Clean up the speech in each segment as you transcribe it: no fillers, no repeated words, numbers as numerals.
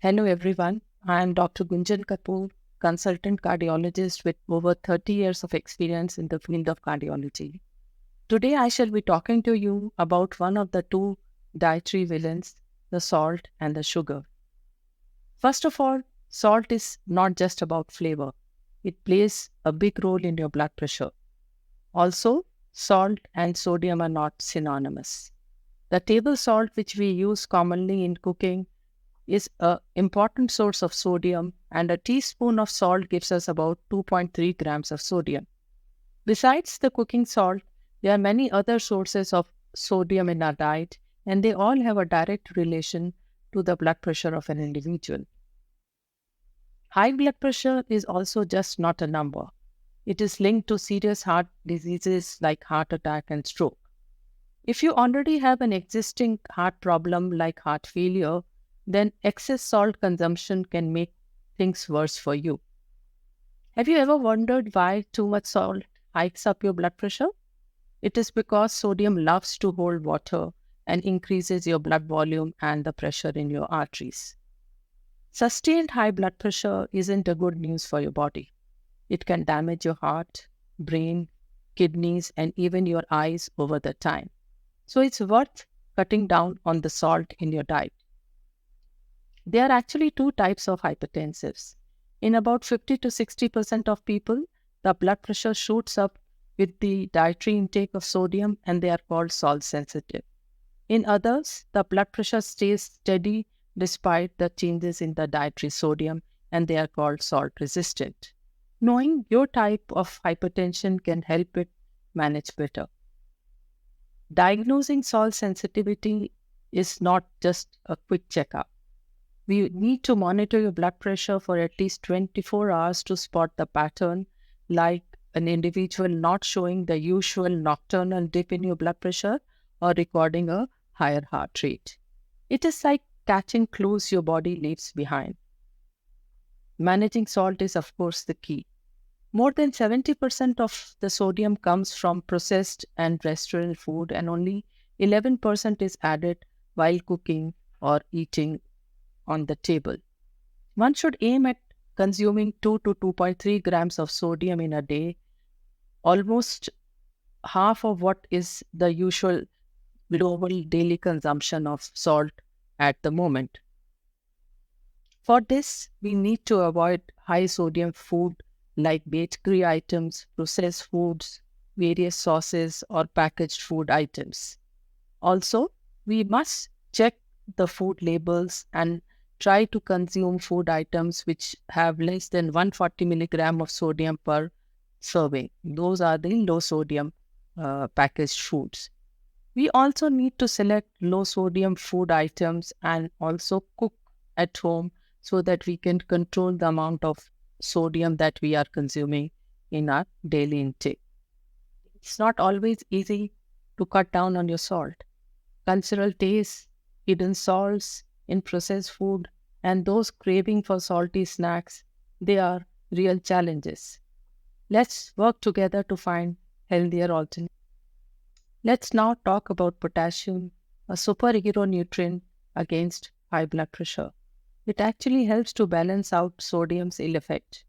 Hello, everyone. I am Dr. Gunjan Kapoor, consultant cardiologist with over 30 years of experience in the field of cardiology. Today, I shall be talking to you about one of the two dietary villains, the salt and the sugar. First of all, salt is not just about flavor, it plays a big role in your blood pressure. Also, salt and sodium are not synonymous. The table salt, which we use commonly in cooking, is an important source of sodium, and a teaspoon of salt gives us about 2.3 grams of sodium. Besides the cooking salt, there are many other sources of sodium in our diet, and they all have a direct relation to the blood pressure of an individual. High blood pressure is also just not a number. It is linked to serious heart diseases like heart attack and stroke. If you already have an existing heart problem like heart failure, then excess salt consumption can make things worse for you. Have you ever wondered why too much salt hikes up your blood pressure? It is because sodium loves to hold water and increases your blood volume and the pressure in your arteries. Sustained high blood pressure isn't a good news for your body. It can damage your heart, brain, kidneys, and even your eyes over the time. So it's worth cutting down on the salt in your diet. There are actually two types of hypertensives. In about 50 to 60% of people, the blood pressure shoots up with the dietary intake of sodium and they are called salt sensitive. In others, the blood pressure stays steady despite the changes in the dietary sodium and they are called salt resistant. Knowing your type of hypertension can help it manage better. Diagnosing salt sensitivity is not just a quick checkup. We need to monitor your blood pressure for at least 24 hours to spot the pattern, like an individual not showing the usual nocturnal dip in your blood pressure or recording a higher heart rate. It is like catching clues your body leaves behind. Managing salt is, of course, the key. More than 70% of the sodium comes from processed and restaurant food, and only 11% is added while cooking or eating on the table. One should aim at consuming 2 to 2.3 grams of sodium in a day, almost half of what is the usual global daily consumption of salt at the moment. For this, we need to avoid high sodium food like bakery items, processed foods, various sauces, or packaged food items. Also, we must check the food labels and try to consume food items which have less than 140 milligram of sodium per serving. Those are the low sodium packaged foods. We also need to select low sodium food items and also cook at home so that we can control the amount of sodium that we are consuming in our daily intake. It's not always easy to cut down on your salt. Cultural tastes, hidden salts in processed food, and those craving for salty snacks, they are real challenges. Let's work together to find healthier alternatives. Let's now talk about potassium, a superhero nutrient against high blood pressure. It actually helps to balance out sodium's ill effect.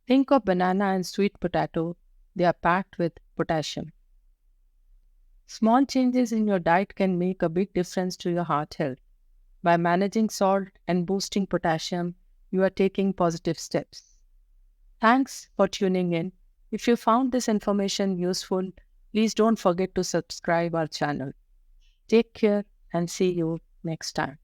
Think of banana and sweet potato, they are packed with potassium. Small changes in your diet can make a big difference to your heart health. By managing salt and boosting potassium, you are taking positive steps. Thanks for tuning in. If you found this information useful, please don't forget to subscribe our channel. Take care and see you next time.